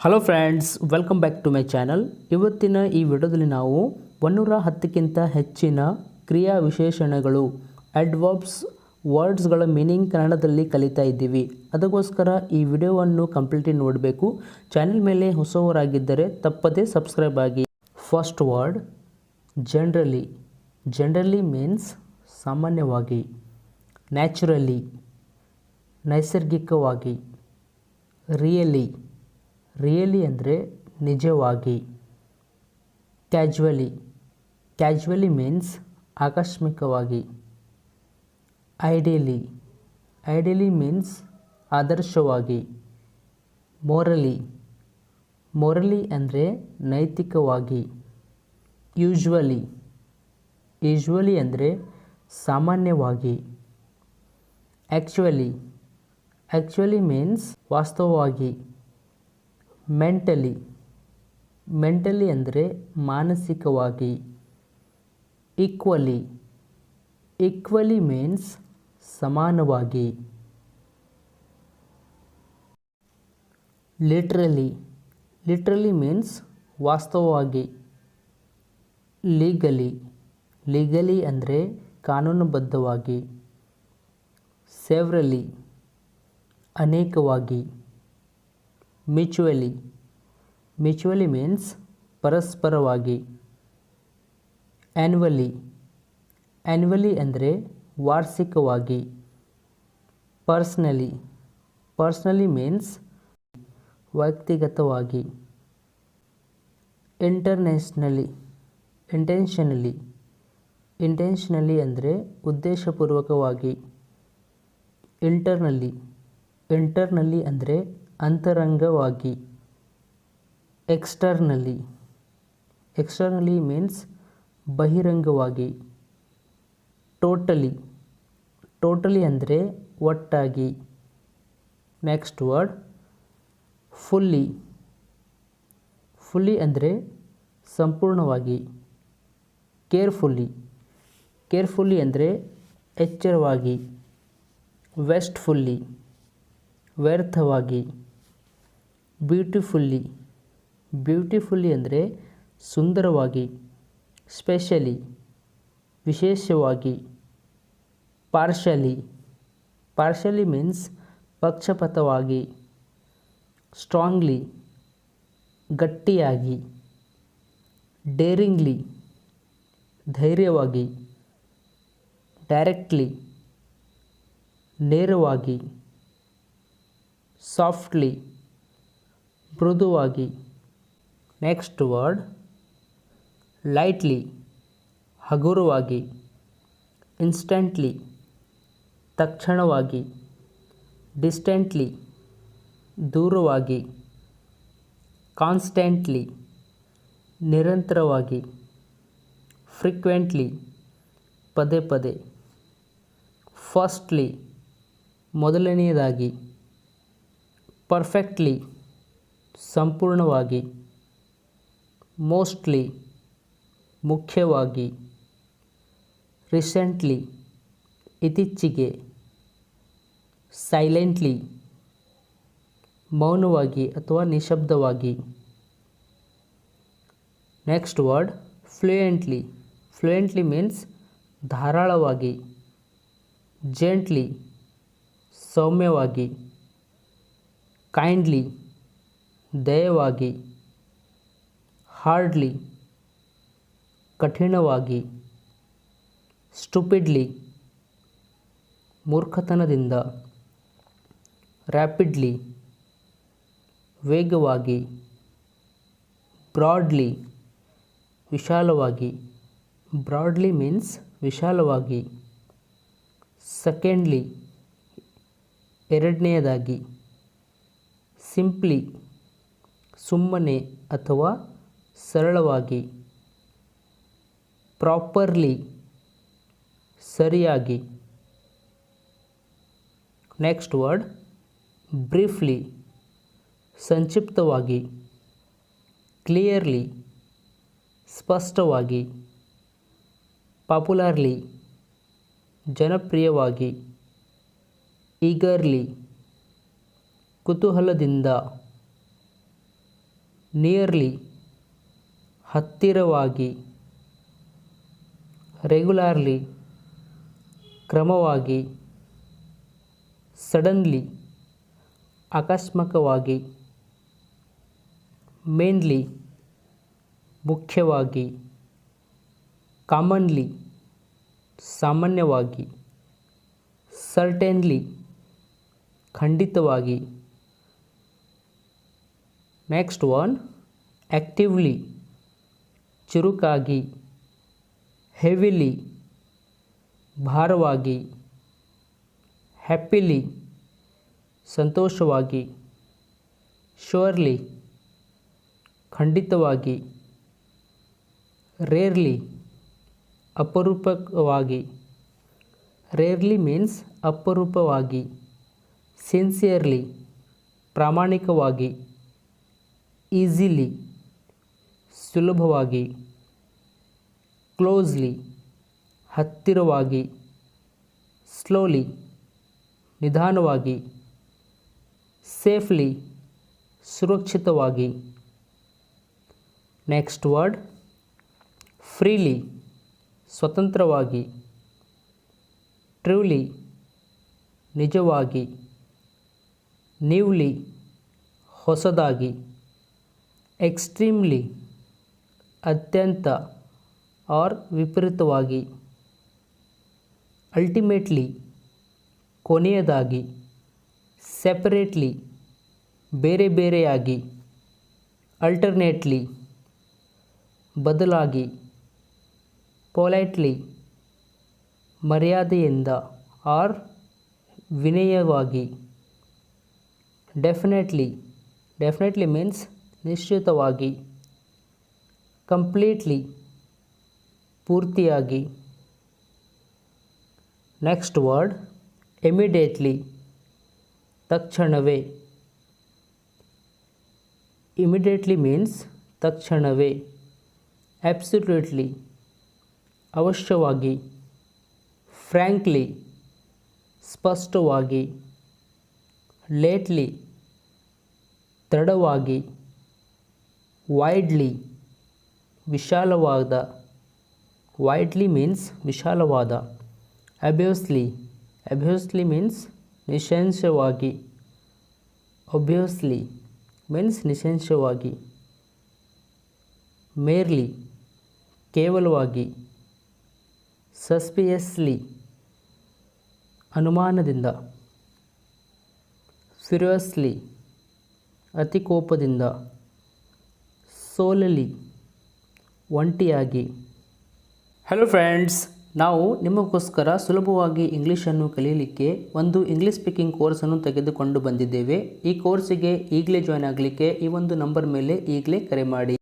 Hello friends, welcome back to my channel. ಇವತ್ತಿನ ಈ ವಿಡಿಯೋದಲ್ಲಿ ನಾವು 110ಕ್ಕಿಂತ ಹೆಚ್ಚಿನ ಕ್ರಿಯಾ ವಿಶೇಷಣಗಳು ಅಡ್ವರ್ಬ್ಸ್ ವರ್ಡ್ಸ್ಗಳ ಮೀನಿಂಗ್ ಕನ್ನಡದಲ್ಲಿ ಕಲಿತಾ ಇದ್ದೀವಿ. ಅದಕ್ಕೋಸ್ಕರ ಈ ವಿಡಿಯೋವನ್ನು ಕಂಪ್ಲೀಟ್ಲಿ ನೋಡಬೇಕು. ಚಾನಲ್ ಮೇಲೆ ಹೊಸವರಾಗಿದ್ದರೆ ತಪ್ಪದೇ ಸಬ್ಸ್ಕ್ರೈಬ್ ಆಗಿ. First word generally. Generally means ಸಾಮಾನ್ಯವಾಗಿ. ನ್ಯಾಚುರಲಿ ನೈಸರ್ಗಿಕವಾಗಿ. ರಿಯಲಿ ರಿಯಲಿ ಅಂದರೆ ನಿಜವಾಗಿ. ಕ್ಯಾಜುವಲಿ ಕ್ಯಾಜುವಲಿ ಮೀನ್ಸ್ ಆಕಸ್ಮಿಕವಾಗಿ. ಐಡಿಯಲಿ ಐಡಿಯಲಿ ಮೀನ್ಸ್ ಆದರ್ಶವಾಗಿ. ಮೋರಲಿ ಮೋರಲಿ ಅಂದರೆ ನೈತಿಕವಾಗಿ. ಯೂಶ್ವಲಿ ಯೂಶ್ವಲಿ ಅಂದರೆ ಸಾಮಾನ್ಯವಾಗಿ. ಆ್ಯಕ್ಚುಲಿ ಆ್ಯಕ್ಚುಲಿ ಮೀನ್ಸ್ ವಾಸ್ತವವಾಗಿ. ಮೆಂಟಲಿ ಮೆಂಟಲಿ ಅಂದರೆ ಮಾನಸಿಕವಾಗಿ. ಈಕ್ವಲಿ ಈಕ್ವಲಿ ಮೀನ್ಸ್ ಸಮಾನವಾಗಿ. ಲಿಟ್ರಲಿ ಲಿಟ್ರಲಿ ಮೀನ್ಸ್ ವಾಸ್ತವವಾಗಿ. ಲೀಗಲಿ ಲೀಗಲಿ ಅಂದರೆ ಕಾನೂನುಬದ್ಧವಾಗಿ. ಸೆವ್ರಲಿ ಅನೇಕವಾಗಿ. ಮ್ಯೂಚುವಲಿ ಮ್ಯೂಚುವಲಿ ಮೀನ್ಸ್ ಪರಸ್ಪರವಾಗಿ. ಆ್ಯನ್ಯುವಲಿ ಆ್ಯನ್ಯುವಲಿ ಅಂದರೆ ವಾರ್ಷಿಕವಾಗಿ. ಪರ್ಸ್ನಲಿ ಪರ್ಸ್ನಲಿ ಮೀನ್ಸ್ ವ್ಯಕ್ತಿಗತವಾಗಿ. ಇಂಟರ್ನ್ಯಾಷನಲಿ ಇಂಟೆನ್ಷನಲಿ ಇಂಟೆನ್ಷನಲಿ ಅಂದರೆ ಉದ್ದೇಶಪೂರ್ವಕವಾಗಿ. ಇಂಟರ್ನಲಿ ಇಂಟರ್ನಲಿ ಅಂದರೆ ಅಂತರಂಗವಾಗಿ. ಎಕ್ಸ್ಟರ್ನಲಿ ಎಕ್ಸ್ಟರ್ನಲಿ ಮೀನ್ಸ್ ಬಹಿರಂಗವಾಗಿ. ಟೋಟಲಿ ಟೋಟಲಿ ಅಂದರೆ ಒಟ್ಟಾಗಿ. ನೆಕ್ಸ್ಟ್ ವರ್ಡ್ ಫುಲ್ಲಿ ಫುಲ್ಲಿ ಅಂದರೆ ಸಂಪೂರ್ಣವಾಗಿ. ಕೇರ್ಫುಲ್ಲಿ ಕೇರ್ಫುಲ್ಲಿ ಅಂದರೆ ಎಚ್ಚರವಾಗಿ. ವೇಸ್ಟ್ಫುಲ್ಲಿ ವ್ಯರ್ಥವಾಗಿ. ಬ್ಯೂಟಿಫುಲ್ಲಿ ಬ್ಯೂಟಿಫುಲ್ಲಿ ಅಂದರೆ ಸುಂದರವಾಗಿ. ಸ್ಪೆಷಲಿ ವಿಶೇಷವಾಗಿ. ಪಾರ್ಷಲಿ ಪಾರ್ಷಲಿ ಮೀನ್ಸ್ ಪಕ್ಷಪಾತವಾಗಿ. ಸ್ಟ್ರಾಂಗ್ಲಿ ಗಟ್ಟಿಯಾಗಿ. ಡೇರಿಂಗ್ಲಿ ಧೈರ್ಯವಾಗಿ. ಡೈರೆಕ್ಟ್ಲಿ ನೇರವಾಗಿ. ಸಾಫ್ಟ್ಲಿ ಮೃದುವಾಗಿ. ನೆಕ್ಸ್ಟ್ ವರ್ಡ್ ಲೈಟ್ಲಿ ಹಗುರವಾಗಿ. ಇನ್ಸ್ಟೆಂಟ್ಲಿ ತಕ್ಷಣವಾಗಿ. ಡಿಸ್ಟೆಂಟ್ಲಿ ದೂರವಾಗಿ. ಕಾನ್ಸ್ಟೆಂಟ್ಲಿ ನಿರಂತರವಾಗಿ. ಫ್ರೀಕ್ವೆಂಟ್ಲಿ ಪದೇ ಪದೇ. ಫಸ್ಟ್ಲಿ ಮೊದಲನೆಯದಾಗಿ. ಪರ್ಫೆಕ್ಟ್ಲಿ ಸಂಪೂರ್ಣವಾಗಿ. ಮೋಸ್ಟ್ಲಿ ಮುಖ್ಯವಾಗಿ. ರೀಸೆಂಟ್ಲಿ ಇತ್ತೀಚೆಗೆ. ಸೈಲೆಂಟ್ಲಿ ಮೌನವಾಗಿ ಅಥವಾ ನಿಶಬ್ದವಾಗಿ. Next word fluently fluently means ಧಾರಾಳವಾಗಿ. ಜೆಂಟ್ಲಿ ಸೌಮ್ಯವಾಗಿ. ಕೈಂಡ್ಲಿ ದಯವಾಗಿ. ಹಾರ್ಡ್ಲಿ ಕಠಿಣವಾಗಿ. ಸ್ಟುಪಿಡ್ಲಿ ಮೂರ್ಖತನದಿಂದ. ರ್ಯಾಪಿಡ್ಲಿ ವೇಗವಾಗಿ. ಬ್ರಾಡ್ಲಿ ವಿಶಾಲವಾಗಿ. ಬ್ರಾಡ್ಲಿ ಮೀನ್ಸ್ ವಿಶಾಲವಾಗಿ. ಸೆಕೆಂಡ್ಲಿ ಎರಡನೆಯದಾಗಿ. ಸಿಂಪ್ಲಿ ಸುಮ್ಮನೆ ಅಥವಾ ಸರಳವಾಗಿ. ಪ್ರಾಪರ್ಲಿ ಸರಿಯಾಗಿ. ನೆಕ್ಸ್ಟ್ ವರ್ಡ್ ಬ್ರೀಫ್ಲಿ ಸಂಕ್ಷಿಪ್ತವಾಗಿ. ಕ್ಲಿಯರ್ಲಿ ಸ್ಪಷ್ಟವಾಗಿ. ಪಾಪ್ಯುಲರ್ಲಿ ಜನಪ್ರಿಯವಾಗಿ. ಈಗರ್ಲಿ ಕುತೂಹಲದಿಂದ. ನಿಯರ್ಲಿ ಹತ್ತಿರವಾಗಿ, ರೆಗ್ಯುಲಾರ್ಲಿ ಕ್ರಮವಾಗಿ, ಸಡನ್ಲಿ ಆಕಸ್ಮಿಕವಾಗಿ, ಮೇನ್ಲಿ ಮುಖ್ಯವಾಗಿ, ಕಾಮನ್ಲಿ ಸಾಮಾನ್ಯವಾಗಿ, ಸರ್ಟೇನ್ಲಿ ಖಂಡಿತವಾಗಿ. ನೆಕ್ಸ್ಟ್ ಒನ್, ಆ್ಯಕ್ಟಿವ್ಲಿ ಚುರುಕಾಗಿ, ಹೆವಿಲಿ ಭಾರವಾಗಿ, ಹ್ಯಾಪಿಲಿ ಸಂತೋಷವಾಗಿ, ಶ್ಯೂರ್ಲಿ ಖಂಡಿತವಾಗಿ, ರೇರ್ಲಿ ಅಪರೂಪವಾಗಿ, ರೇರ್ಲಿ ಮೀನ್ಸ್ ಅಪರೂಪವಾಗಿ, ಸಿನ್ಸಿಯರ್ಲಿ ಪ್ರಾಮಾಣಿಕವಾಗಿ, ಈಸಿಲಿ ಸುಲಭವಾಗಿ, ಕ್ಲೋಸ್ಲಿ ಹತ್ತಿರವಾಗಿ, ಸ್ಲೋಲಿ ನಿಧಾನವಾಗಿ, ಸೇಫ್ಲಿ ಸುರಕ್ಷಿತವಾಗಿ. ನೆಕ್ಸ್ಟ್ ವರ್ಡ್, ಫ್ರೀಲಿ ಸ್ವತಂತ್ರವಾಗಿ, ಟ್ರೂಲಿ ನಿಜವಾಗಿ, ನ್ಯೂಲಿ ಹೊಸದಾಗಿ, ಎಕ್ಸ್ಟ್ರೀಮ್ಲಿ ಅತ್ಯಂತ ಆರ್ ವಿಪರೀತವಾಗಿ, ಅಲ್ಟಿಮೇಟ್ಲಿ ಕೊನೆಯದಾಗಿ, ಸೆಪರೇಟ್ಲಿ ಬೇರೆ ಬೇರೆಯಾಗಿ, ಅಲ್ಟರ್ನೇಟ್ಲಿ ಬದಲಾಗಿ, ಪೊಲೈಟ್ಲಿ ಮರ್ಯಾದೆಯಿಂದ ಆರ್ ವಿನಯವಾಗಿ, ಡೆಫಿನೆಟ್ಲಿ ಮೀನ್ಸ್ ನಿಶ್ಚಿತವಾಗಿ, ಕಂಪ್ಲೀಟ್ಲಿ ಪೂರ್ತಿಯಾಗಿ. ನೆಕ್ಸ್ಟ್ ವರ್ಡ್, ಇಮಿಡಿಯೇಟ್ಲಿ ತಕ್ಷಣವೇ, ಇಮಿಡಿಯೇಟ್ಲಿ ಮೀನ್ಸ್ ತಕ್ಷಣವೇ, ಅಬ್ಸಲ್ಯೂಟ್ಲಿ ಅವಶ್ಯವಾಗಿ, ಫ್ರ್ಯಾಂಕ್ಲಿ ಸ್ಪಷ್ಟವಾಗಿ, ಲೇಟ್ಲಿ ತಡವಾಗಿ, ವೈಡ್ಲಿ ವಿಶಾಲವಾದ, ವೈಡ್ಲಿ ಮೀನ್ಸ್ ವಿಶಾಲವಾದ, ಅಬ್ವಿಯಸ್ಲಿ ಮೀನ್ಸ್ ನಿಸ್ಸಂಶಯವಾಗಿ, ಒಬ್ವಿಯಸ್ಲಿ ಮೀನ್ಸ್ ನಿಸ್ಸಂಶಯವಾಗಿ, ಮೇರ್ಲಿ ಕೇವಲವಾಗಿ, ಸಸ್ಪಿಯಸ್ಲಿ ಅನುಮಾನದಿಂದ, ಫ್ಯೂರಿಯಸ್ಲಿ ಅತಿ ಕೋಪದಿಂದ, ಸೋಲಲಿ ಒಂಟಿಯಾಗಿ. ಹಲೋ ಫ್ರೆಂಡ್ಸ್, ನಾವು ನಿಮಗೋಸ್ಕರ ಸುಲಭವಾಗಿ ಇಂಗ್ಲೀಷನ್ನು ಕಲಿಯಲಿಕ್ಕೆ ಒಂದು ಇಂಗ್ಲೀಷ್ ಸ್ಪೀಕಿಂಗ್ ಕೋರ್ಸನ್ನು ತೆಗೆದುಕೊಂಡು ಬಂದಿದ್ದೇವೆ. ಈ ಕೋರ್ಸಿಗೆ ಈಗಲೇ ಜಾಯ್ನ್ ಆಗಲಿಕ್ಕೆ ಈ ಒಂದು ನಂಬರ್ ಮೇಲೆ ಈಗಲೇ ಕರೆ ಮಾಡಿ.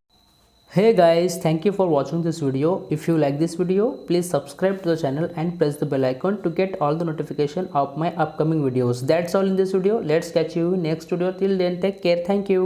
Hey guys, thank you for watching this video. If you like this video, please subscribe to the channel and press the bell icon to get all the notification of my upcoming videos. That's all in this video. Let's catch you next video. Till then, take care. Thank you.